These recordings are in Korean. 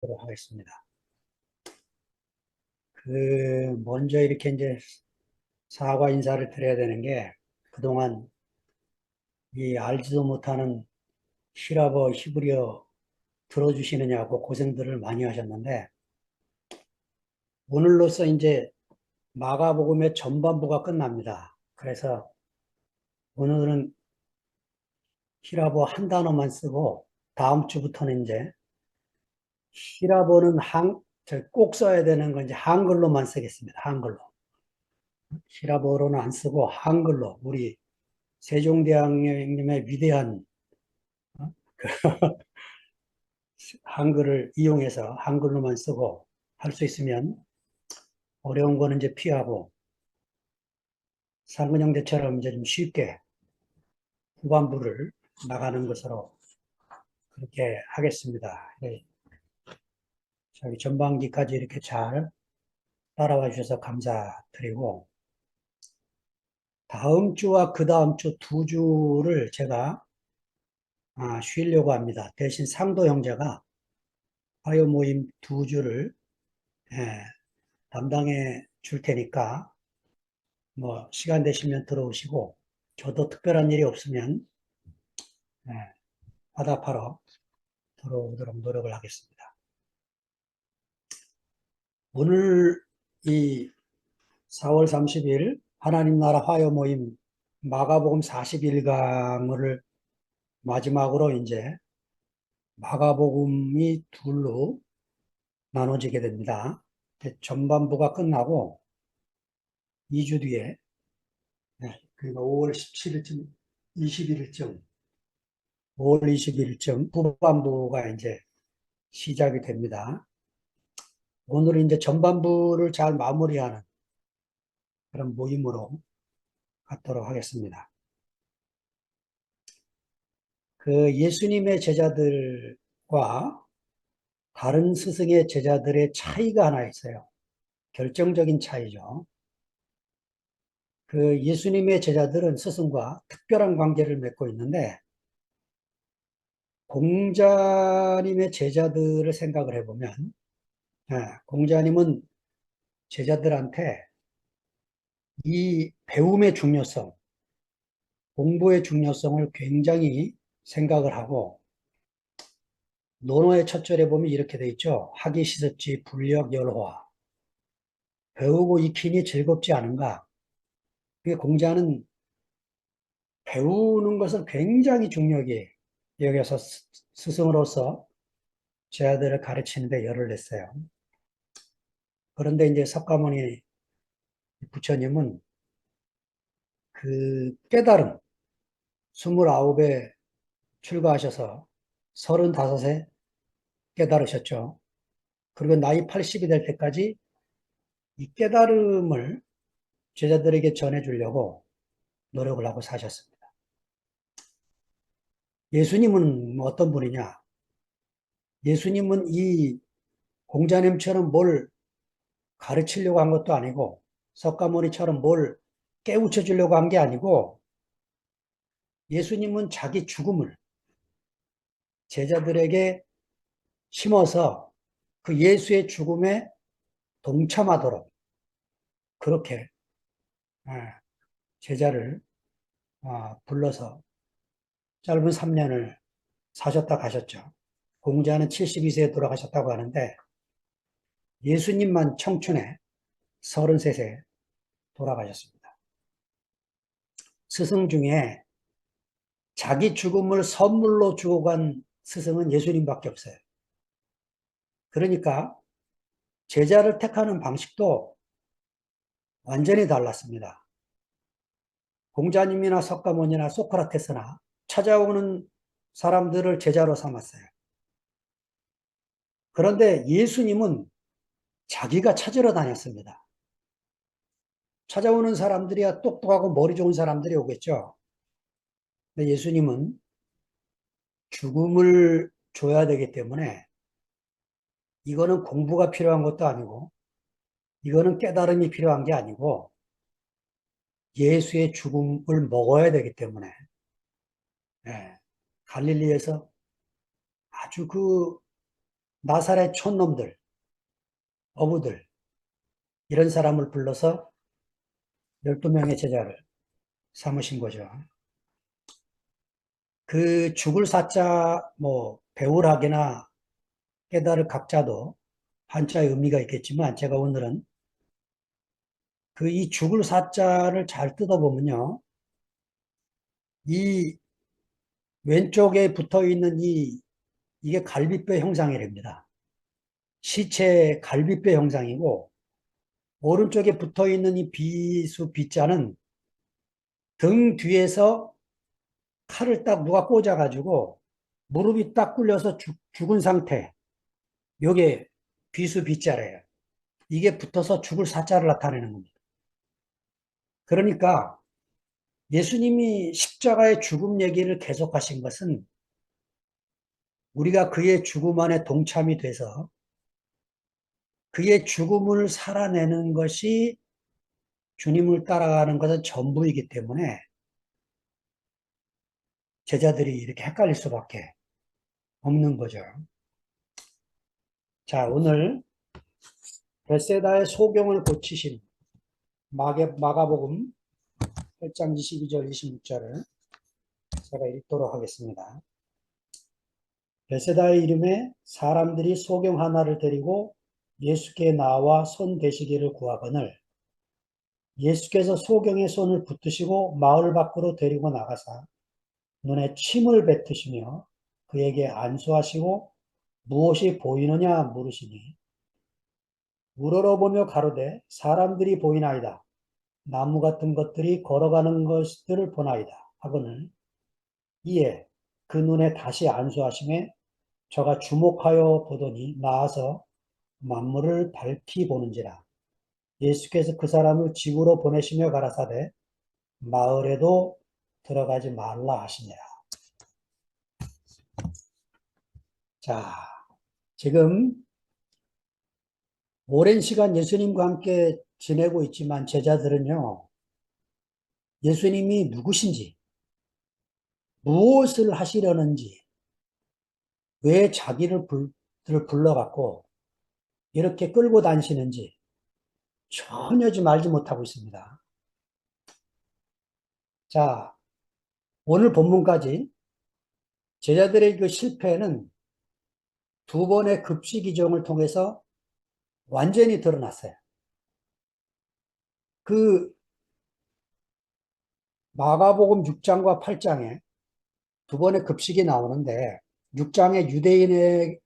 하도록 하겠습니다. 먼저 이렇게 이제 사과 인사를 드려야 되는 게 그동안 이 알지도 못하는 히라버 히브리어 들어주시느냐고 고생들을 많이 하셨는데 오늘로써 이제 마가복음의 전반부가 끝납니다. 그래서 오늘은 히라버 한 단어만 쓰고 다음 주부터는 이제 히라버는 꼭 써야 되는 건 이제 한글로만 쓰겠습니다. 한글로. 히라버로는 안 쓰고 한글로 우리 세종대왕님의 위대한 어? 한글을 이용해서 한글로만 쓰고 할 수 있으면 어려운 거는 이제 피하고 상근 형제처럼 이제 좀 쉽게 후반부를 나가는 것으로 그렇게 하겠습니다. 예, 저기 전반기까지 이렇게 잘 따라와 주셔서 감사드리고 다음 주와 그 다음 주 두 주를 제가 쉬려고 합니다. 대신 상도 형제가 화요 모임 두 주를 예, 담당해 줄 테니까 뭐 시간 되시면 들어오시고 저도 특별한 일이 없으면 예, 화답하러 들어오도록 노력을 하겠습니다. 오늘 이 4월 30일 하나님 나라 화요 모임 마가복음 41강을 마지막으로 이제 마가복음이 둘로 나눠지게 됩니다. 전반부가 끝나고 2주 뒤에 그러니까 5월 17일쯤 21일쯤 5월 21일쯤 후반부가 이제 시작이 됩니다. 오늘은 이제 전반부를 잘 마무리하는 그런 모임으로 갖도록 하겠습니다. 예수님의 제자들과 다른 스승의 제자들의 차이가 하나 있어요. 결정적인 차이죠. 예수님의 제자들은 스승과 특별한 관계를 맺고 있는데, 공자님의 제자들을 생각을 해보면, 공자님은 제자들한테 이 배움의 중요성, 공부의 중요성을 굉장히 생각을 하고, 논어의 첫 절에 보면 이렇게 돼 있죠. 학이 시습지 불력 열화. 배우고 익히니 즐겁지 않은가? 그게 공자는 배우는 것을 굉장히 중요하게 여기서 스승으로서 제 아들을 가르치는데 열을 냈어요. 그런데 이제 석가모니 부처님은 깨달음, 29에 출가하셔서 35에 깨달으셨죠. 그리고 나이 80이 될 때까지 이 깨달음을 제자들에게 전해주려고 노력을 하고 사셨습니다. 예수님은 어떤 분이냐? 예수님은 이 공자님처럼 뭘 가르치려고 한 것도 아니고 석가모니처럼 뭘 깨우쳐 주려고 한 게 아니고 예수님은 자기 죽음을 제자들에게 심어서 그 예수의 죽음에 동참하도록 그렇게 제자를 불러서 짧은 3년을 사셨다 가셨죠. 공자는 72세에 돌아가셨다고 하는데 예수님만 청춘에 33세에 돌아가셨습니다. 스승 중에 자기 죽음을 선물로 주고 간 스승은 예수님밖에 없어요. 그러니까 제자를 택하는 방식도 완전히 달랐습니다. 공자님이나 석가모니나 소크라테스나 찾아오는 사람들을 제자로 삼았어요. 그런데 예수님은 자기가 찾으러 다녔습니다. 찾아오는 사람들이야 똑똑하고 머리 좋은 사람들이 오겠죠. 근데 예수님은 죽음을 줘야 되기 때문에 이거는 공부가 필요한 것도 아니고 이거는 깨달음이 필요한 게 아니고 예수의 죽음을 먹어야 되기 때문에 갈릴리에서 아주 나사렛 촌놈들, 어부들, 이런 사람을 불러서 12명의 제자를 삼으신 거죠. 그 죽을 사자, 배울하게나 깨달을 각자도 한자의 의미가 있겠지만, 제가 오늘은 이 죽을 사자를 잘 뜯어보면요, 이 왼쪽에 붙어 있는 이게 갈비뼈 형상이랍니다. 시체 갈비뼈 형상이고, 오른쪽에 붙어 있는 이 비수 비자는 등 뒤에서 칼을 딱 누가 꽂아가지고 무릎이 딱 꿇려서 죽은 상태. 요게 비수 비자래요. 이게 붙어서 죽을 사자를 나타내는 겁니다. 그러니까 예수님이 십자가의 죽음 얘기를 계속하신 것은 우리가 그의 죽음 안에 동참이 돼서 그의 죽음을 살아내는 것이 주님을 따라가는 것은 전부이기 때문에 제자들이 이렇게 헷갈릴 수밖에 없는 거죠. 자, 오늘 벳세다의 소경을 고치신 마가복음 8장 22절 26절을 제가 읽도록 하겠습니다. 벳세다의 이름에 사람들이 소경 하나를 데리고 예수께 나와 손 대시기를 구하거늘 예수께서 소경의 손을 붙드시고 마을 밖으로 데리고 나가사 눈에 침을 뱉으시며 그에게 안수하시고 무엇이 보이느냐 물으시니 우러러보며 가로되 사람들이 보이나이다. 나무 같은 것들이 걸어가는 것들을 보나이다. 하거늘 이에 그 눈에 다시 안수하심에 저가 주목하여 보더니 나아서 만물을 밝히 보는지라. 예수께서 그 사람을 집으로 보내시며 가라사대 마을에도 들어가지 말라 하시니라. 자, 지금 오랜 시간 예수님과 함께 지내고 있지만 제자들은요, 예수님이 누구신지, 무엇을 하시려는지, 왜 자기를 불러갖고 이렇게 끌고 다니시는지 전혀 좀 알지 못하고 있습니다. 자, 오늘 본문까지 제자들의 그 실패는 두 번의 급식 이종을 통해서 완전히 드러났어요. 그 마가복음 6장과 8장에 두 번의 급식이 나오는데 6장에 유대인에게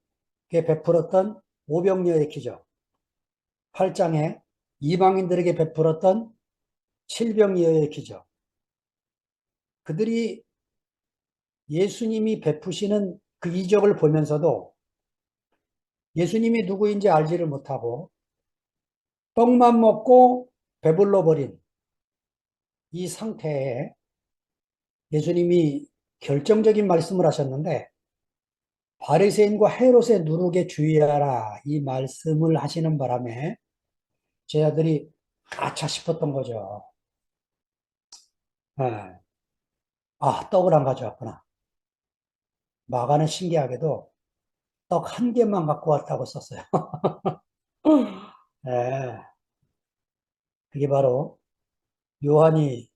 베풀었던 오병이어의 기적, 8장에 이방인들에게 베풀었던 칠병이어의 기적, 그들이 예수님이 베푸시는 그 이적을 보면서도 예수님이 누구인지 알지를 못하고 떡만 먹고 배불러 버린 이 상태에 예수님이 결정적인 말씀을 하셨는데 바리새인과 헤롯의 누룩에 주의하라 이 말씀을 하시는 바람에 제자들이 아차 싶었던 거죠. 네. 아, 떡을 안 가져왔구나. 마가는 신기하게도 떡 한 개만 갖고 왔다고 썼어요. 네. 그게 바로 요한이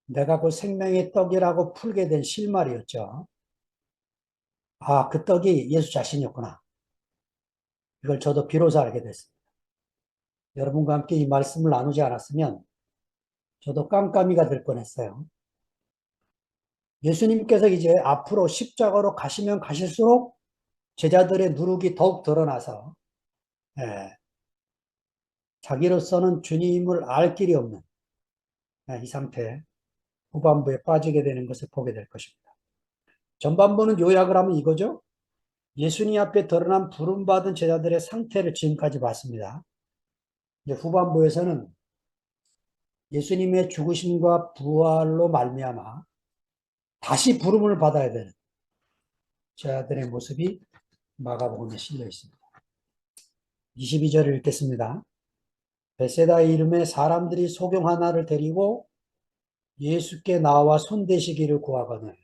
내가 그 생명의 떡이라고 풀게 된 실말이었죠. 아, 그 떡이 예수 자신이었구나. 이걸 저도 비로소 알게 됐습니다. 여러분과 함께 이 말씀을 나누지 않았으면 저도 깜깜이가 될 뻔했어요. 예수님께서 이제 앞으로 십자가로 가시면 가실수록 제자들의 누룩이 더욱 드러나서 예, 자기로서는 주님을 알 길이 없는 이 상태 후반부에 빠지게 되는 것을 보게 될 것입니다. 전반부는 요약을 하면 이거죠. 예수님 앞에 드러난 부름받은 제자들의 상태를 지금까지 봤습니다. 이제 후반부에서는 예수님의 죽으심과 부활로 말미암아 다시 부름을 받아야 되는 제자들의 모습이 마가복음에 실려 있습니다. 22절을 읽겠습니다. 벳세다의 이름에 사람들이 소경 하나를 데리고 예수께 나와 손대시기를 구하거늘.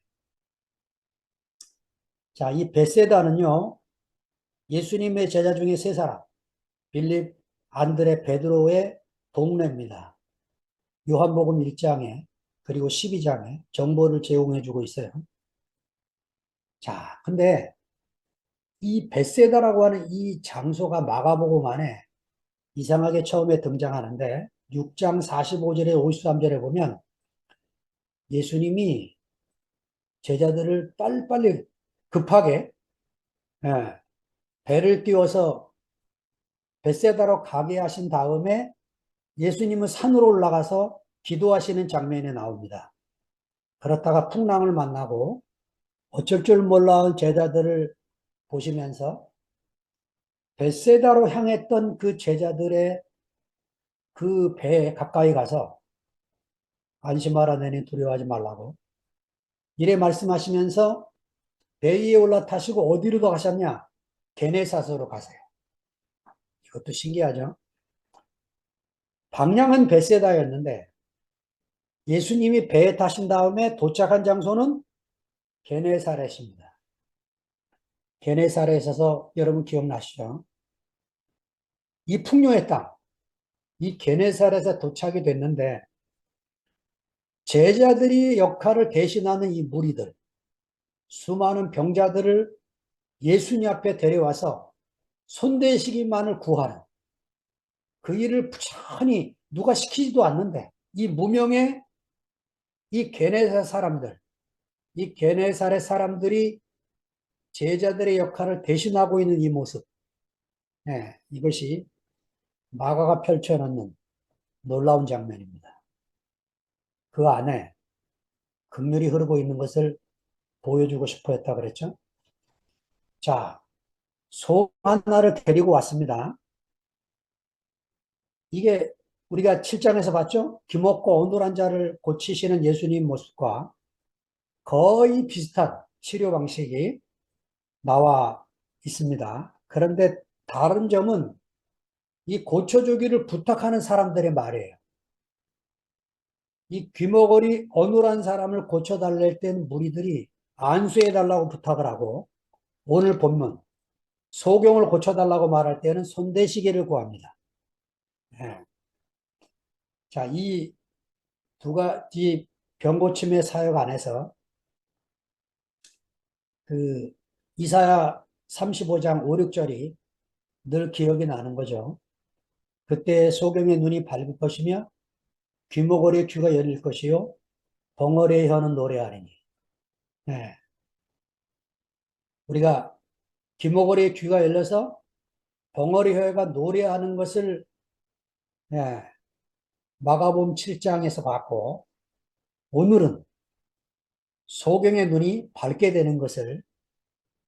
자, 이 벳세다는요, 예수님의 제자 중에 세 사람, 빌립, 안드레, 베드로의 동네입니다. 요한복음 1장에 그리고 12장에 정보를 제공해 주고 있어요. 자, 근데 이 벳세다라고 하는 이 장소가 마가복음 안에 이상하게 처음에 등장하는데 6장 45절에 53절에 보면 예수님이 제자들을 빨리빨리 급하게 예, 배를 띄워서 벳세다로 가게 하신 다음에 예수님은 산으로 올라가서 기도하시는 장면이 나옵니다. 그렇다가 풍랑을 만나고 어쩔 줄 몰라온 제자들을 보시면서 벳세다로 향했던 그 제자들의 그 배에 가까이 가서 안심하라 너희는 두려워하지 말라고 이래 말씀하시면서 배 위에 올라타시고 어디로 가셨냐? 게네사서로 가세요. 이것도 신기하죠? 방향은 벳세다였는데 예수님이 배에 타신 다음에 도착한 장소는 게네사렛입니다. 게네사렛에서 여러분 기억나시죠? 이 풍요의 땅, 이 게네사렛에 도착이 됐는데 제자들이 역할을 대신하는 이 무리들, 수많은 병자들을 예수님 앞에 데려와서 손대시기만을 구하는 그 일을 부지런히 누가 시키지도 않는데 이 무명의 이 게네사렛 사람들, 이 게네사렛 사람들이 제자들의 역할을 대신하고 있는 이 모습, 이것이 마가가 펼쳐놓는 놀라운 장면입니다. 그 안에 긍휼이 흐르고 있는 것을 보여주고 싶어 했다 그랬죠. 자, 소 하나를 데리고 왔습니다. 이게 우리가 7장에서 봤죠? 귀먹고 어눌한 자를 고치시는 예수님 모습과 거의 비슷한 치료 방식이 나와 있습니다. 그런데 다른 점은 이 고쳐주기를 부탁하는 사람들의 말이에요. 이 귀머거리 어눌한 사람을 고쳐달랠 때는 무리들이 안수해달라고 부탁을 하고 오늘 본문 소경을 고쳐달라고 말할 때는 손대시기를 구합니다. 예. 자, 이 두 가지 병고침의 사역 안에서 그 이사야 35장 5, 6절이 늘 기억이 나는 거죠. 그때 소경의 눈이 밝을 것이며 귀머거리의 귀가 열릴 것이요 벙어리의 혀는 노래하리니. 예. 우리가 귀머거리의 귀가 열려서 벙어리 혀가 노래하는 것을 예, 마가복음 7장에서 봤고 오늘은 소경의 눈이 밝게 되는 것을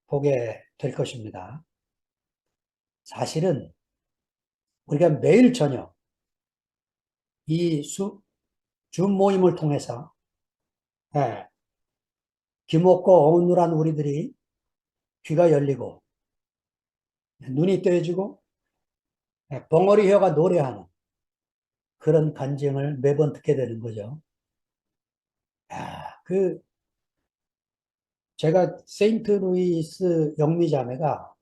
보게 될 것입니다. 사실은 우리가 매일 저녁 이 줌 모임을 통해서 예, 귀먹고 어눌한 우리들이 귀가 열리고 눈이 떠지고 벙어리 혀가 노래하는 그런 간증을 매번 듣게 되는 거죠. 그 제가 세인트 루이스 영미자매가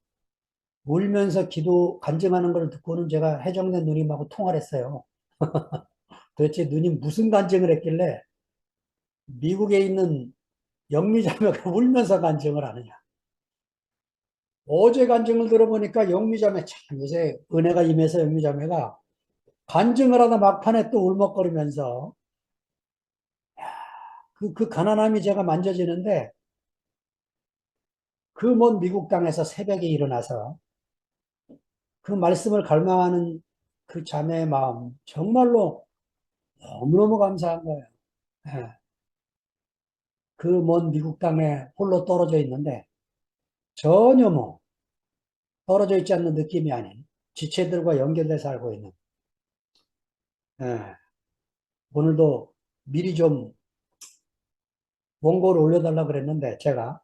울면서 기도 간증하는 걸 듣고는 제가 해정된 누님하고 통화를 했어요. 도대체 누님 무슨 간증을 했길래 미국에 있는 영미자매가 울면서 간증을 하느냐. 어제 간증을 들어보니까 영미자매 참 요새 은혜가 임해서 영미자매가 간증을 하다 막판에 또 울먹거리면서 그 가난함이 제가 만져지는데 그 먼 미국 땅에서 새벽에 일어나서 그 말씀을 갈망하는 그 자매의 마음 정말로 너무너무 감사한 거예요. 예. 그 먼 미국 땅에 홀로 떨어져 있는데 전혀 뭐 떨어져 있지 않는 느낌이 아닌 지체들과 연결돼 살고 있는 예. 오늘도 미리 좀 원고를 올려달라 그랬는데 제가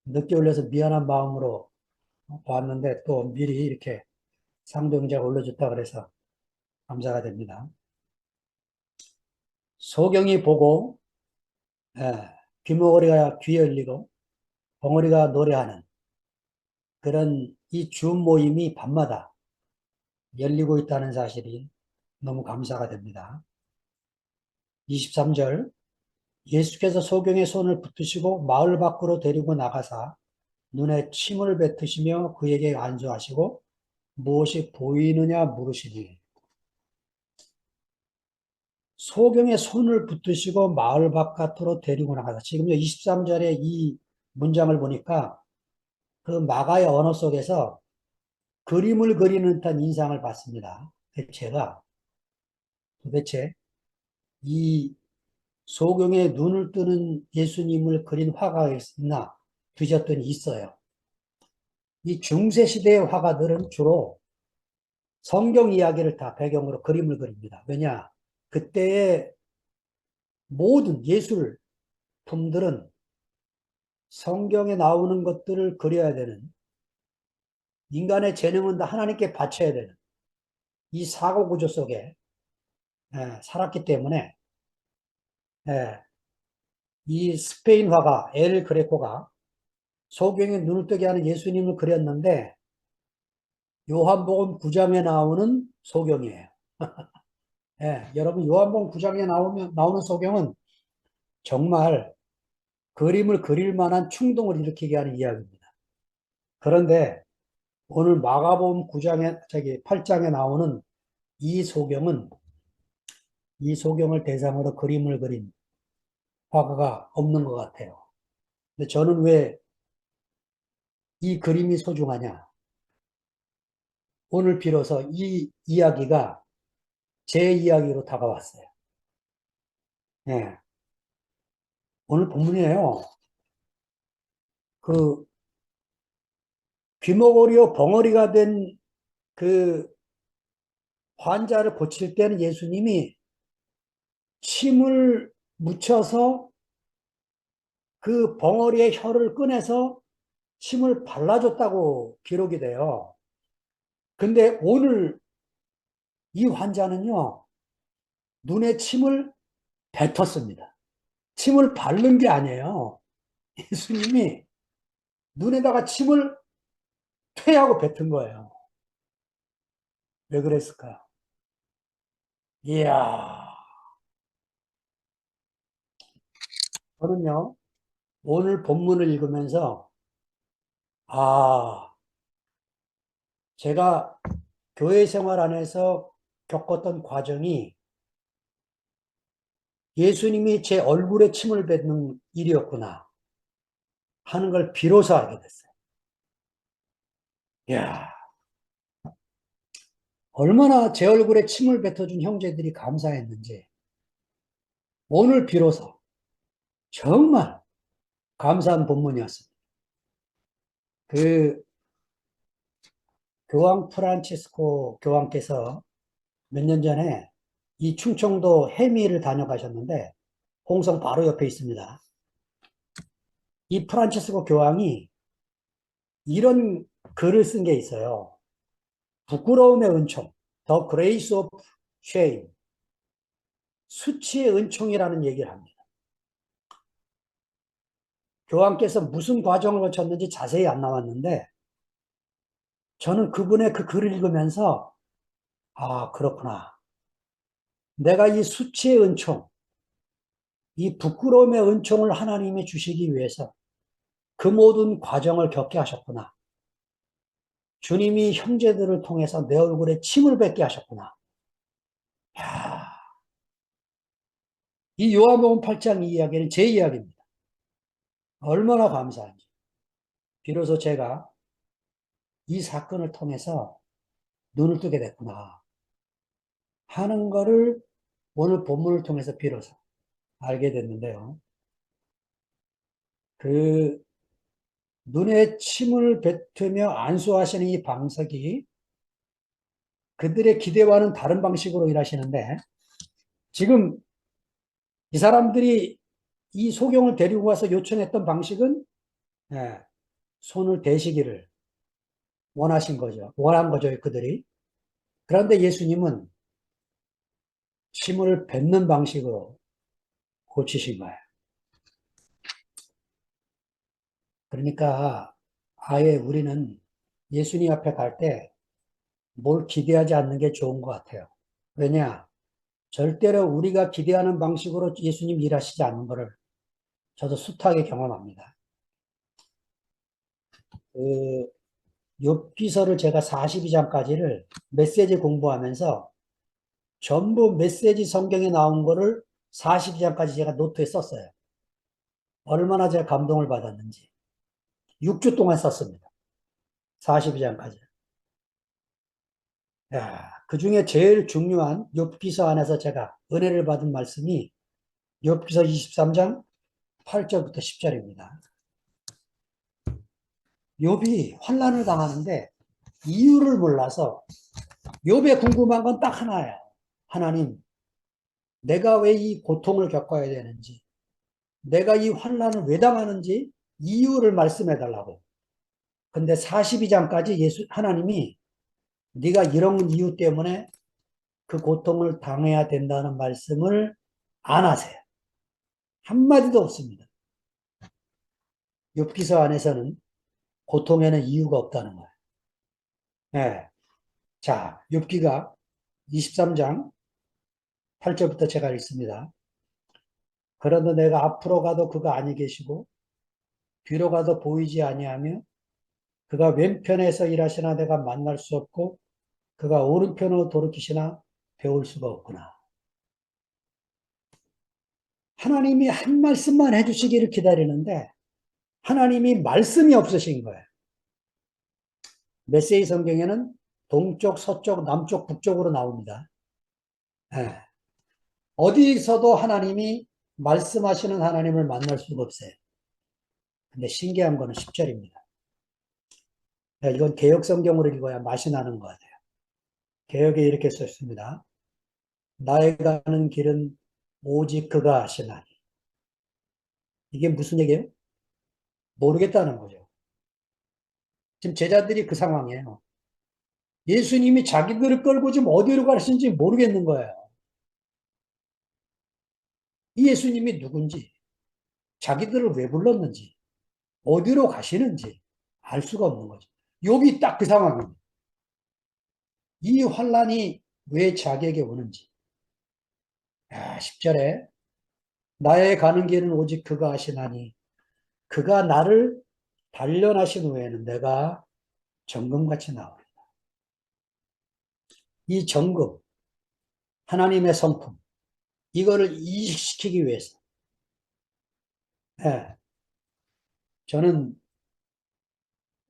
늦게 올려서 미안한 마음으로 봤는데 또 미리 이렇게 상도영자가 올려줬다 그래서 감사가 됩니다. 소경이 보고 예, 귀머거리가 귀 열리고 벙어리가 노래하는 그런 이 줌 모임이 밤마다 열리고 있다는 사실이 너무 감사가 됩니다. 23절 예수께서 소경의 손을 붙드시고 마을 밖으로 데리고 나가사 눈에 침을 뱉으시며 그에게 안수하시고 무엇이 보이느냐 물으시니 소경의 손을 붙드시고 마을 바깥으로 데리고 나가사 지금 23절에 이 문장을 보니까 그 마가의 언어 속에서 그림을 그리는 듯한 인상을 받습니다. 제가 도대체 이 소경의 눈을 뜨는 예수님을 그린 화가가 있나 뒤졌더니 있어요. 이 중세시대의 화가들은 주로 성경 이야기를 다 배경으로 그림을 그립니다. 왜냐? 그때의 모든 예술품들은 성경에 나오는 것들을 그려야 되는, 인간의 재능은 다 하나님께 바쳐야 되는 이 사고 구조 속에 살았기 때문에 이 스페인 화가 엘 그레코가 소경의 눈을 뜨게 하는 예수님을 그렸는데 요한복음 9장에 나오는 소경이에요. 여러분 요한복음 9장에 나오는 소경은 정말 그림을 그릴 만한 충동을 일으키게 하는 이야기입니다. 그런데 오늘 마가복음 8장에 나오는 이 소경은 이 소경을 대상으로 그림을 그린 화가가 없는 것 같아요. 근데 저는 왜 이 그림이 소중하냐? 오늘 비로소 이 이야기가 제 이야기로 다가왔어요. 예. 오늘 본문이에요. 그 귀머거리요 벙어리가 된 그 환자를 고칠 때는 예수님이 침을 묻혀서 그 벙어리의 혀를 꺼내서 침을 발라줬다고 기록이 돼요. 근데 오늘 이 환자는요, 눈에 침을 뱉었습니다. 침을 바른 게 아니에요. 예수님이 눈에다가 침을 퇴하고 뱉은 거예요. 왜 그랬을까? 이야, 저는요, 오늘 본문을 읽으면서, 아, 제가 교회 생활 안에서 겪었던 과정이 예수님이 제 얼굴에 침을 뱉는 일이었구나 하는 걸 비로소 알게 됐어요. 이야, 얼마나 제 얼굴에 침을 뱉어준 형제들이 감사했는지 오늘 비로소 정말 감사한 본문이었습니다. 그 교황 프란치스코 교황께서 몇 년 전에 이 충청도 해미를 다녀가셨는데 홍성 바로 옆에 있습니다. 이 프란치스코 교황이 이런 글을 쓴 게 있어요. 부끄러움의 은총, The Grace of Shame, 수치의 은총이라는 얘기를 합니다. 교황께서 무슨 과정을 거쳤는지 자세히 안 나왔는데 저는 그분의 그 글을 읽으면서 아, 그렇구나. 내가 이 수치의 은총, 이 부끄러움의 은총을 하나님이 주시기 위해서 그 모든 과정을 겪게 하셨구나. 주님이 형제들을 통해서 내 얼굴에 침을 뱉게 하셨구나. 야, 이 요한복음 8장 이 이야기는 제 이야기입니다. 얼마나 감사한지. 비로소 제가 이 사건을 통해서 눈을 뜨게 됐구나 하는 거를 오늘 본문을 통해서 비로소 알게 됐는데요. 그 눈에 침을 뱉으며 안수하시는 이 방석이 그들의 기대와는 다른 방식으로 일하시는데 지금 이 사람들이 이 소경을 데리고 와서 요청했던 방식은 손을 대시기를 원한 거죠, 그들이. 그런데 예수님은 침을 뱉는 방식으로 고치신 거예요. 그러니까 아예 우리는 예수님 앞에 갈 때 뭘 기대하지 않는 게 좋은 것 같아요. 왜냐? 절대로 우리가 기대하는 방식으로 예수님 일하시지 않는 것을 저도 숱하게 경험합니다. 그 욥기서를 제가 42장까지를 메시지 공부하면서 전부 메시지 성경에 나온 거를 42장까지 제가 노트에 썼어요. 얼마나 제가 감동을 받았는지. 6주 동안 썼습니다. 42장까지. 그 중에 제일 중요한 욥기서 안에서 제가 은혜를 받은 말씀이 욥기서 23장 8절부터 10절입니다. 욥이 환난을 당하는데 이유를 몰라서 욥에 궁금한 건 딱 하나예요. 하나님, 내가 왜 이 고통을 겪어야 되는지, 내가 이 환난을 왜 당하는지 이유를 말씀해 달라고. 근데 42장까지 하나님이 네가 이런 이유 때문에 그 고통을 당해야 된다는 말씀을 안 하세요. 한마디도 없습니다. 욥기서 안에서는 고통에는 이유가 없다는 거예요. 네. 자, 욥기가 23장 8절부터 제가 읽습니다. 그런데 내가 앞으로 가도 그가 아니 계시고 뒤로 가도 보이지 아니하며 그가 왼편에서 일하시나 내가 만날 수 없고 그가 오른편으로 돌이키시나 배울 수가 없구나. 하나님이 한 말씀만 해주시기를 기다리는데 하나님이 말씀이 없으신 거예요. 메시지 성경에는 동쪽, 서쪽, 남쪽, 북쪽으로 나옵니다. 네. 어디서도 하나님이 말씀하시는 하나님을 만날 수가 없어요. 근데 신기한 거는 10절입니다. 이건 개혁 성경으로 읽어야 맛이 나는 것 같아요. 개혁에 이렇게 썼습니다. 나의 가는 길은 오직 그가 아시나니. 이게 무슨 얘기예요? 모르겠다는 거죠. 지금 제자들이 그 상황이에요. 예수님이 자기들을 끌고 지금 어디로 가시는지 모르겠는 거예요. 이 예수님이 누군지, 자기들을 왜 불렀는지, 어디로 가시는지 알 수가 없는 거죠. 욥이 딱 그 상황입니다. 이 환란이 왜 자기에게 오는지. 10절에 나의 가는 길은 오직 그가 아시나니 그가 나를 단련하신 후에는 내가 정금같이 나오리라. 이 정금, 하나님의 성품, 이거를 이식시키기 위해서 예, 저는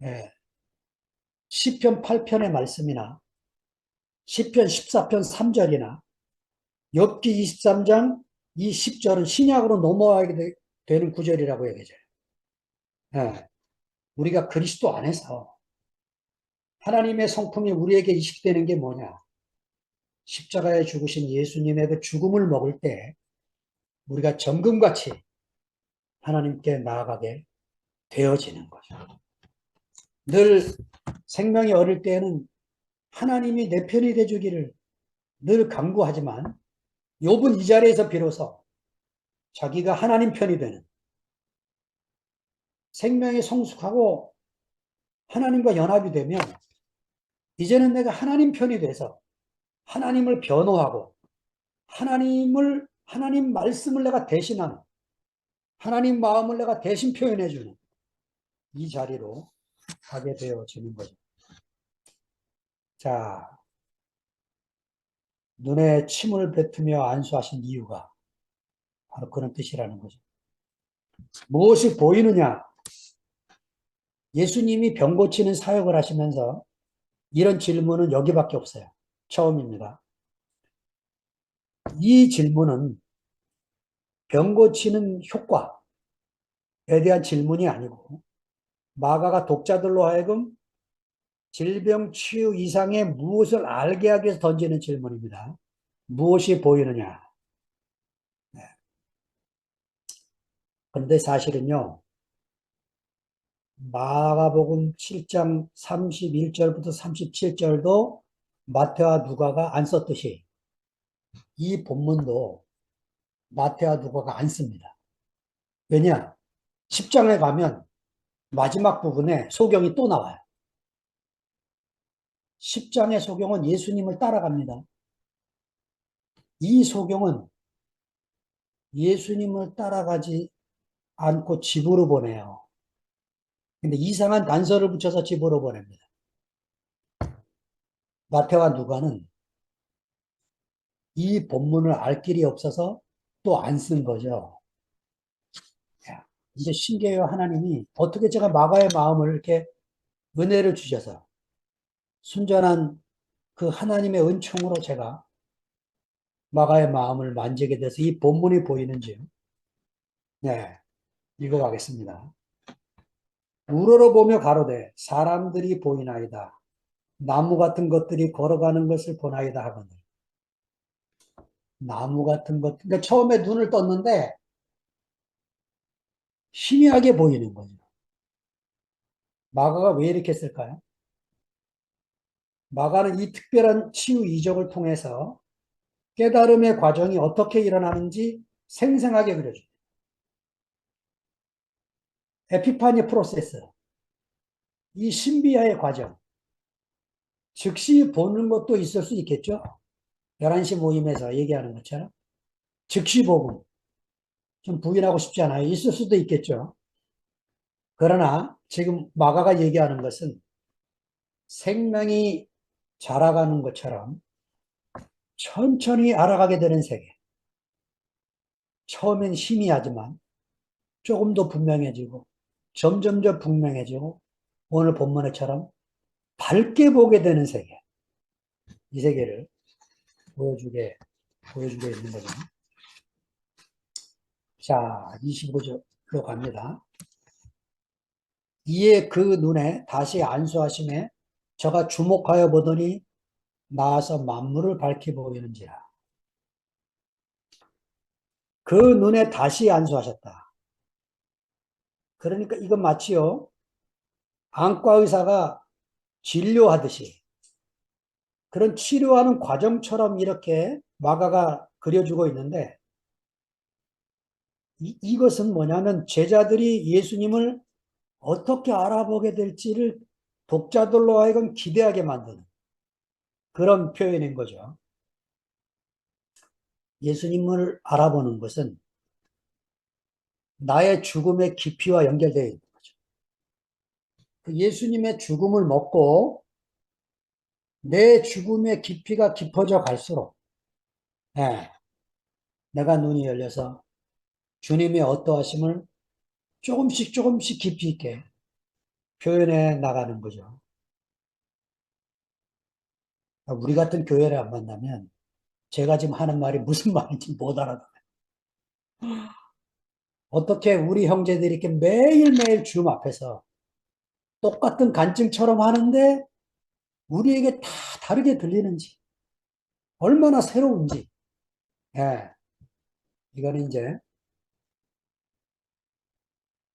예, 시편 8편의 말씀이나 시편 14편 3절이나 욥기 23장 이 10절은 신약으로 넘어가게 되는 구절이라고 얘기해요. 예, 우리가 그리스도 안에서 하나님의 성품이 우리에게 이식되는 게 뭐냐? 십자가에 죽으신 예수님의 그 죽음을 먹을 때 우리가 정금같이 하나님께 나아가게 되어지는 거죠. 늘 생명이 어릴 때에는 하나님이 내 편이 되주기를 늘 간구하지만 욥은 이 자리에서 비로소 자기가 하나님 편이 되는 생명이 성숙하고 하나님과 연합이 되면 이제는 내가 하나님 편이 돼서 하나님을 변호하고 하나님 말씀을 내가 대신하는 하나님 마음을 내가 대신 표현해주는 이 자리로 가게 되어지는 거죠. 자, 눈에 침을 뱉으며 안수하신 이유가 바로 그런 뜻이라는 거죠. 무엇이 보이느냐? 예수님이 병 고치는 사역을 하시면서 이런 질문은 여기밖에 없어요. 처음입니다. 이 질문은 병 고치는 효과에 대한 질문이 아니고 마가가 독자들로 하여금 질병 치유 이상의 무엇을 알게 하기 위해서 던지는 질문입니다. 무엇이 보이느냐? 네. 그런데 사실은요. 마가복음 7장 31절부터 37절도 마태와 누가가 안 썼듯이 이 본문도 마태와 누가가 안 씁니다. 왜냐? 10장에 가면 마지막 부분에 소경이 또 나와요. 10장의 소경은 예수님을 따라갑니다. 이 소경은 예수님을 따라가지 않고 집으로 보내요. 근데 이상한 단서를 붙여서 집으로 보냅니다. 마태와 누가는 이 본문을 알 길이 없어서 또 안 쓴 거죠. 야, 이제 신기해요. 하나님이 어떻게 제가 마가의 마음을 이렇게 은혜를 주셔서 순전한 그 하나님의 은총으로 제가 마가의 마음을 만지게 돼서 이 본문이 보이는지요. 네, 읽어가겠습니다. 우러러보며 가로되 사람들이 보이나이다. 나무 같은 것들이 걸어가는 것을 보나이다 하거늘. 나무 같은 것, 그러니까 처음에 눈을 떴는데 희미하게 보이는 거죠. 마가가 왜 이렇게 했을까요? 마가는 이 특별한 치유 이적을 통해서 깨달음의 과정이 어떻게 일어나는지 생생하게 그려줍니다. 에피파니 프로세스, 이 신비화의 과정, 즉시 보는 것도 있을 수 있겠죠. 11시 모임에서 얘기하는 것처럼. 즉시 복음, 좀 부인하고 싶지 않아요. 있을 수도 있겠죠. 그러나 지금 마가가 얘기하는 것은 생명이 자라가는 것처럼 천천히 알아가게 되는 세계. 처음엔 희미하지만 조금 더 분명해지고 점점 더 분명해지고 오늘 본문처럼 밝게 보게 되는 세계. 이 세계를 보여주게 있는 거죠. 자, 25절로 갑니다. 이에 그 눈에 다시 안수하심에 저가 주목하여 보더니 나와서 만물을 밝히 보이는지라. 그 눈에 다시 안수하셨다. 그러니까 이건 마치요. 안과 의사가 진료하듯이 그런 치료하는 과정처럼 이렇게 마가가 그려주고 있는데 이것은 뭐냐면 제자들이 예수님을 어떻게 알아보게 될지를 독자들로 하여금 기대하게 만드는 그런 표현인 거죠. 예수님을 알아보는 것은 나의 죽음의 깊이와 연결되어 있는 거죠. 그 예수님의 죽음을 먹고 내 죽음의 깊이가 깊어져 갈수록 네, 내가 눈이 열려서 주님의 어떠하심을 조금씩 조금씩 깊이 있게 표현해 나가는 거죠. 우리 같은 교회를 안 만나면 제가 지금 하는 말이 무슨 말인지 못 알아듣어요. 어떻게 우리 형제들이 이렇게 매일매일 주님 앞에서 똑같은 간증처럼 하는데 우리에게 다 다르게 들리는지 얼마나 새로운지 예, 이거는 이제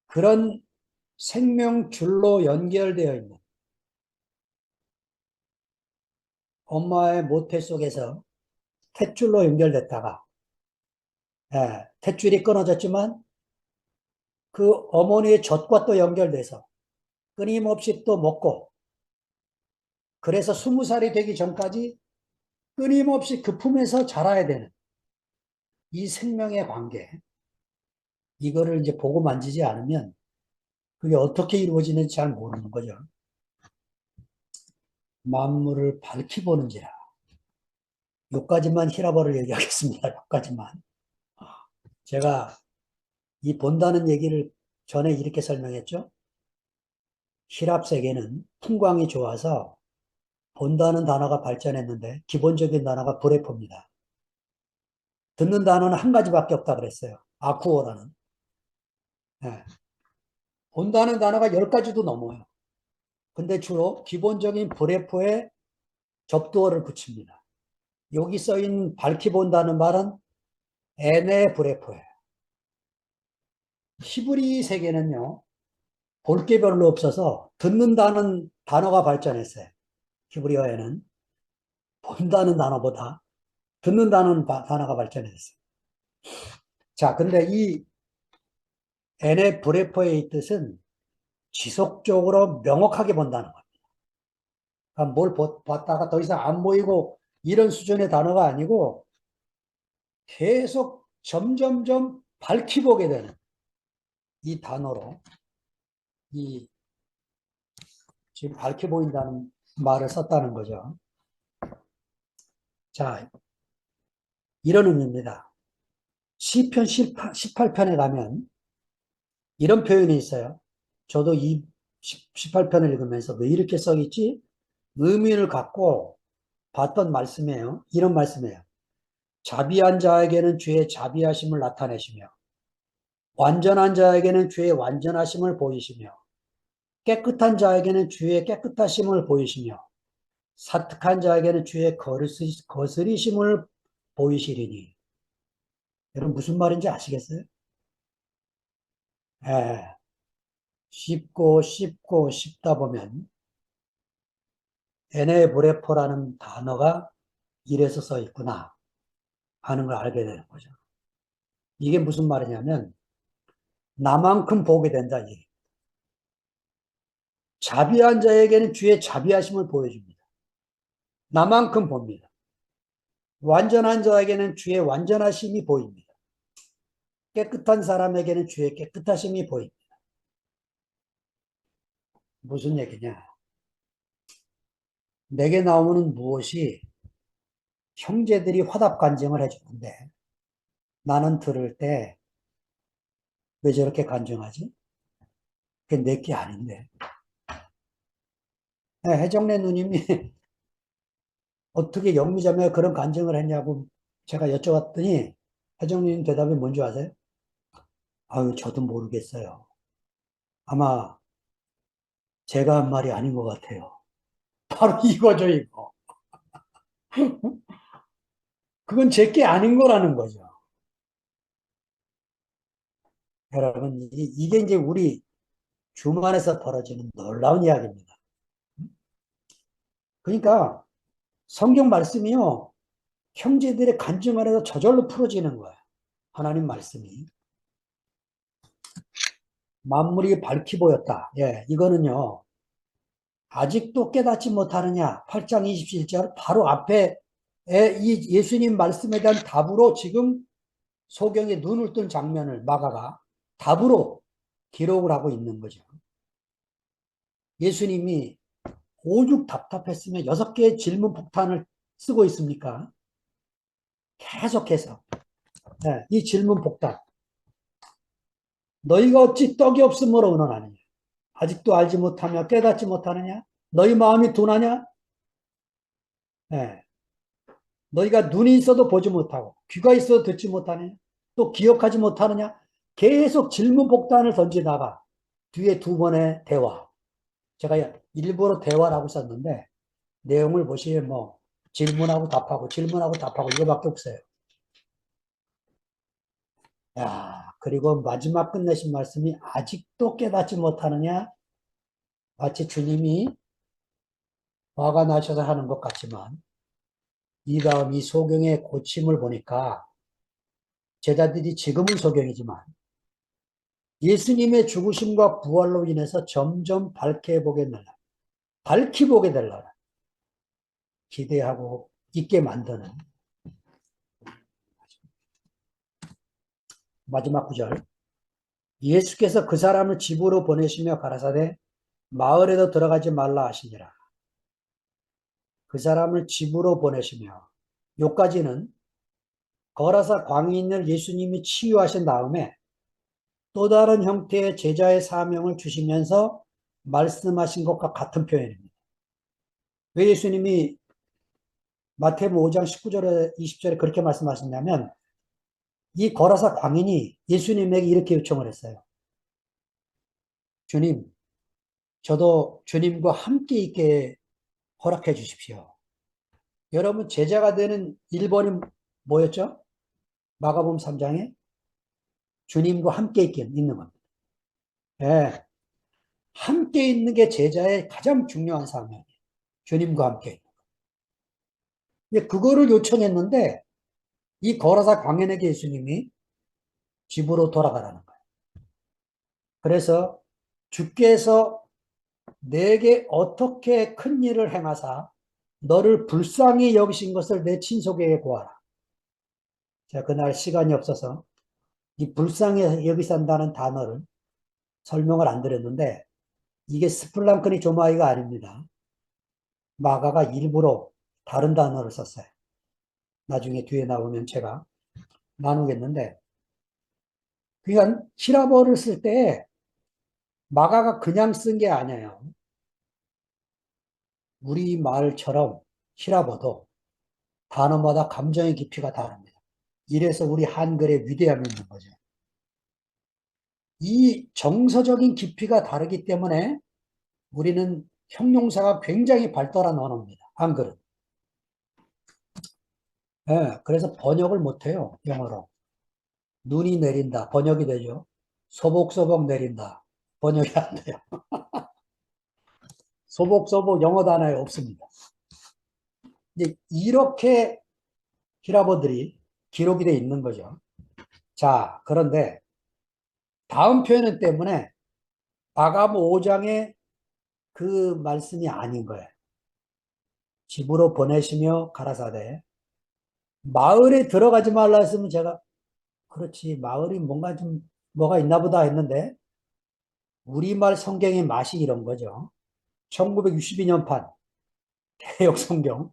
그런 생명줄로 연결되어 있는 엄마의 모태 속에서 탯줄로 연결됐다가 탯줄이 끊어졌지만 그 어머니의 젖과 또 연결돼서 끊임없이 또 먹고 그래서 20살이 되기 전까지 끊임없이 그 품에서 자라야 되는 이 생명의 관계 이거를 이제 보고 만지지 않으면 그게 어떻게 이루어지는지 잘 모르는 거죠. 만물을 밝히 보는지라. 요까지만 히라버를 얘기하겠습니다. 요까지만. 제가 이 본다는 얘기를 전에 이렇게 설명했죠. 히랍 세계는 풍광이 좋아서 본다는 단어가 발전했는데 기본적인 단어가 브레포입니다. 듣는 단어는 한 가지밖에 없다 그랬어요. 아쿠어라는. 네. 본다는 단어가 10가지도 넘어요. 근데 주로 기본적인 브레포에 접두어를 붙입니다. 여기 써있는 밝히 본다는 말은 에네 브레포예요. 히브리 세계는요. 볼 게 별로 없어서 듣는다는 단어가 발전했어요. 히브리어에는 본다는 단어보다 듣는다는 단어가 발전했어요. 자, 근데 이 에네 브레포의 뜻은 지속적으로 명확하게 본다는 겁니다. 뭘 봤다가 더 이상 안 보이고 이런 수준의 단어가 아니고 계속 점점점 밝히보게 되는 이 단어로 이 지금 밝혀 보인다는 말을 썼다는 거죠. 자, 이런 의미입니다. 시편 18편에 가면 이런 표현이 있어요. 저도 이 18편을 읽으면서 왜 이렇게 써있지? 의미를 갖고 봤던 말씀이에요. 이런 말씀이에요. 자비한 자에게는 주의 자비하심을 나타내시며 완전한 자에게는 주의 완전하심을 보이시며 깨끗한 자에게는 주의 깨끗하심을 보이시며 사특한 자에게는 주의 거스리심을 보이시리니. 여러분 무슨 말인지 아시겠어요? 예, 쉽고 쉽다 보면 에네브레포라는 단어가 이래서 써 있구나 하는 걸 알게 되는 거죠. 이게 무슨 말이냐면 나만큼 보게 된다. 자비한 자에게는 주의 자비하심을 보여줍니다. 나만큼 봅니다. 완전한 자에게는 주의 완전하심이 보입니다. 깨끗한 사람에게는 주의 깨끗하심이 보입니다. 무슨 얘기냐? 내게 나오는 무엇이 형제들이 화답 간증을 해주는데 나는 들을 때 왜 저렇게 간증하지? 그게 내게 아닌데. 해정래 누님이 어떻게 영미자매가 그런 간증을 했냐고 제가 여쭤봤더니 해정래 누님 대답이 뭔지 아세요? 아유, 저도 모르겠어요. 아마 제가 한 말이 아닌 것 같아요. 바로 이거죠, 이거. 그건 제게 아닌 거라는 거죠. 여러분, 이게 이제 우리 주만에서 벌어지는 놀라운 이야기입니다. 그러니까 성경 말씀이요, 형제들의 간증 안에서 저절로 풀어지는 거예요. 하나님 말씀이. 만물이 밝히 보였다. 예, 이거는요, 아직도 깨닫지 못하느냐. 8장 27절 바로 앞에 이 예수님 말씀에 대한 답으로 지금 소경의 눈을 뜬 장면을 마가가 답으로 기록을 하고 있는 거죠. 예수님이 오죽 답답했으면 6개의 질문 폭탄을 쓰고 있습니까? 계속해서. 네, 이 질문 폭탄. 너희가 어찌 떡이 없음으로 의논하느냐? 아직도 알지 못하며 깨닫지 못하느냐? 너희 마음이 둔하냐? 네. 너희가 눈이 있어도 보지 못하고 귀가 있어도 듣지 못하느냐? 또 기억하지 못하느냐? 계속 질문 폭탄을 던지다가 뒤에 2번의 대화. 제가 일부러 대화라고 썼는데 내용을 보시면 뭐 질문하고 답하고 질문하고 답하고 이거밖에 없어요. 야, 그리고 마지막 끝내신 말씀이 아직도 깨닫지 못하느냐? 마치 주님이 화가 나셔서 하는 것 같지만 이 다음 이 소경의 고침을 보니까 제자들이 지금은 소경이지만 예수님의 죽으심과 부활로 인해서 점점 밝게 보게 되려 밝히 보게 되려 기대하고 있게 만드는 마지막 구절. 예수께서 그 사람을 집으로 보내시며 가라사대 마을에도 들어가지 말라 하시니라. 그 사람을 집으로 보내시며 요까지는 거라사 광인을 예수님이 치유하신 다음에 또 다른 형태의 제자의 사명을 주시면서 말씀하신 것과 같은 표현입니다. 왜 예수님이 마태복음 5장 19절에 20절에 그렇게 말씀하셨냐면 이 거라사 광인이 예수님에게 이렇게 요청을 했어요. 주님, 저도 주님과 함께 있게 허락해 주십시오. 여러분 제자가 되는 1번이 뭐였죠? 마가복음 3장에 주님과 함께 있는 겁니다. 네. 함께 있는 게 제자의 가장 중요한 사명이에요. 주님과 함께. 그거를 요청했는데 이 거라사 광인에게 예수님이 집으로 돌아가라는 거예요. 그래서 주께서 내게 어떻게 큰 일을 행하사 너를 불쌍히 여기신 것을 내 친속에게 고하라. 제가 그날 시간이 없어서 이 불쌍히 여기산다는 단어를 설명을 안 드렸는데 이게 스플랑크니 조마이가 아닙니다. 마가가 일부러 다른 단어를 썼어요. 나중에 뒤에 나오면 제가 나누겠는데, 그러니까 히라버를 쓸 때 마가가 그냥 쓴 게 아니에요. 우리 말처럼 히라버도 단어마다 감정의 깊이가 다릅니다. 이래서 우리 한글의 위대함이 있는 거죠. 이 정서적인 깊이가 다르기 때문에 우리는 형용사가 굉장히 발달한 언어입니다. 한글은. 네, 그래서 번역을 못해요. 영어로. 눈이 내린다. 번역이 되죠. 소복소복 내린다. 번역이 안 돼요. 소복소복 영어 단어에 없습니다. 이제 이렇게 히라버들이 기록이 되어 있는 거죠. 자, 그런데 다음 표현 때문에 마가복 5장의 그 말씀이 아닌 거예요. 집으로 보내시며 가라사대 마을에 들어가지 말라 했으면 제가 그렇지 마을이 뭔가 좀 뭐가 있나 보다 했는데 우리말 성경의 맛이 이런 거죠. 1962년판 개역 성경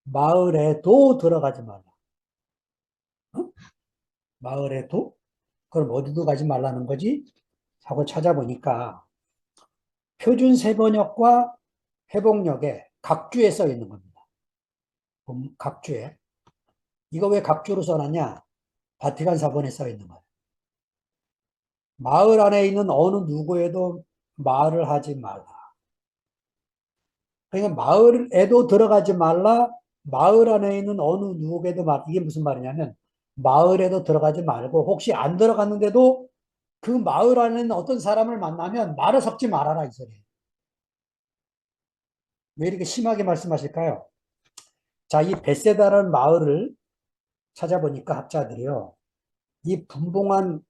마을에도 들어가지 말라. 어? 마을에도? 그럼 어디도 가지 말라는 거지? 하고 찾아보니까 표준 세번역과 회복역에 각주에 써 있는 겁니다. 각주에. 이거 왜 각주로 써놨냐? 바티칸 사본에 써 있는 거예요. 마을 안에 있는 어느 누구에도 말을 하지 말라. 그러니까 마을에도 들어가지 말라. 마을 안에 있는 어느 누구에도 말. 이게 무슨 말이냐면 마을에도 들어가지 말고 혹시 안 들어갔는데도 그 마을 안에 있는 어떤 사람을 만나면 말을 섞지 말아라 이 소리예요. 왜 이렇게 심하게 말씀하실까요? 자, 이 베세다라는 마을을 찾아보니까 학자들이요. 이 분봉한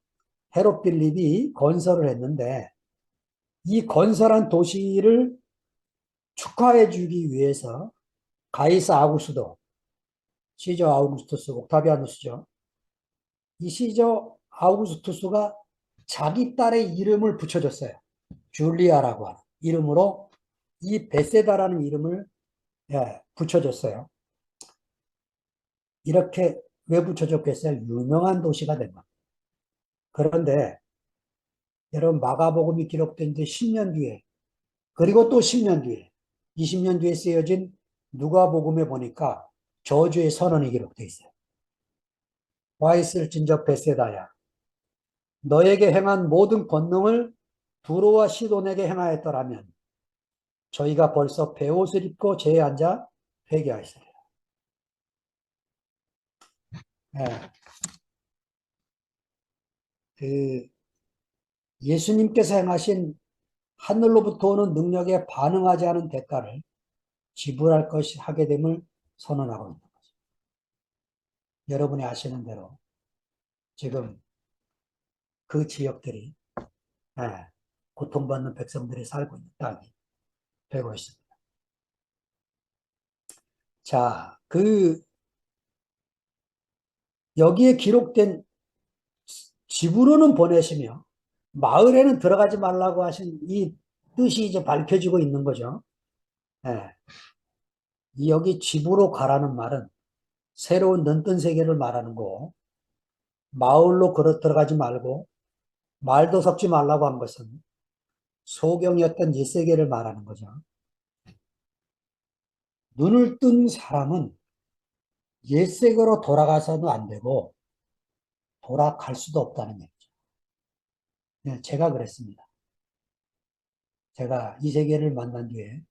헤롯 빌립이 건설을 했는데 이 건설한 도시를 축하해 주기 위해서 가이사 아구스도, 시저 아우구스투스, 옥타비아누스죠. 이 시저 아우구스투스가 자기 딸의 이름을 붙여줬어요. 줄리아라고 하는 이름으로 이 베세다라는 이름을 붙여줬어요. 이렇게 왜 붙여줬겠어요? 유명한 도시가 된 겁니다. 그런데 여러분 마가복음이 기록된 지 10년 뒤에 그리고 또 10년 뒤에 20년 뒤에 쓰여진 누가복음에 보니까 저주의 선언이 기록되어 있어요. 와 있을진저 베세다야 너에게 행한 모든 권능을 두로와 시돈에게 행하였더라면 저희가 벌써 베옷을 입고 제에 앉아 회개하였으리라. 네. 그 예수님께서 행하신 하늘로부터 오는 능력에 반응하지 않은 대가를 지불할 것이 하게 됨을 선언하고 있는 거죠. 여러분이 아시는 대로 지금 그 지역들이 고통받는 백성들이 살고 있는 땅이 되고 있습니다. 자, 여기에 기록된 집으로는 보내시며 마을에는 들어가지 말라고 하신 이 뜻이 이제 밝혀지고 있는 거죠. 예. 여기 집으로 가라는 말은 새로운 눈뜬 세계를 말하는 거고 마을로 들어가지 말고 말도 섞지 말라고 한 것은 소경이었던 옛세계를 말하는 거죠. 눈을 뜬 사람은 옛세계로 돌아가서도 안 되고 돌아갈 수도 없다는 얘기죠. 네, 제가 그랬습니다. 제가 이 세계를 만난 뒤에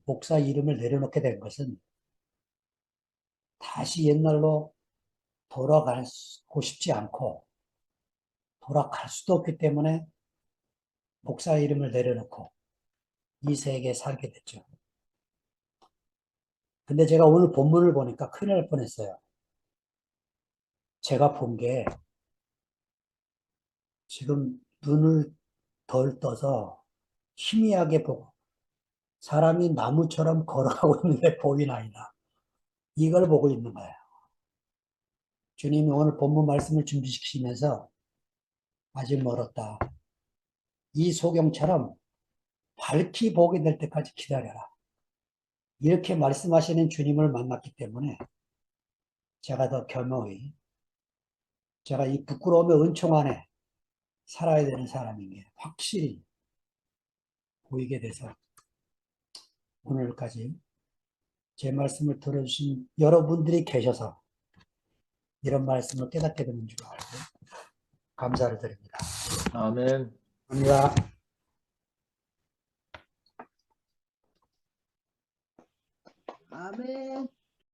목사 이름을 내려놓게 된 것은 다시 옛날로 돌아가고 싶지 않고 돌아갈 수도 없기 때문에 목사 이름을 내려놓고 이 세계에 살게 됐죠. 근데 제가 오늘 본문을 보니까 큰일 날 뻔했어요. 제가 본 게 지금 눈을 덜 떠서 희미하게 보고 사람이 나무처럼 걸어가고 있는데 보이나이다. 이걸 보고 있는 거예요. 주님이 오늘 본문 말씀을 준비시키면서 아직 멀었다. 이 소경처럼 밝히 보게 될 때까지 기다려라. 이렇게 말씀하시는 주님을 만났기 때문에 제가 더 겸허히 제가 이 부끄러움의 은총 안에 살아야 되는 사람인 게 확실히 보이게 돼서 오늘까지 제 말씀을 들어주신 여러분들이 계셔서 이런 말씀을 깨닫게 되는 줄 알고 감사를 드립니다. 아멘. 감사합니다. 아멘.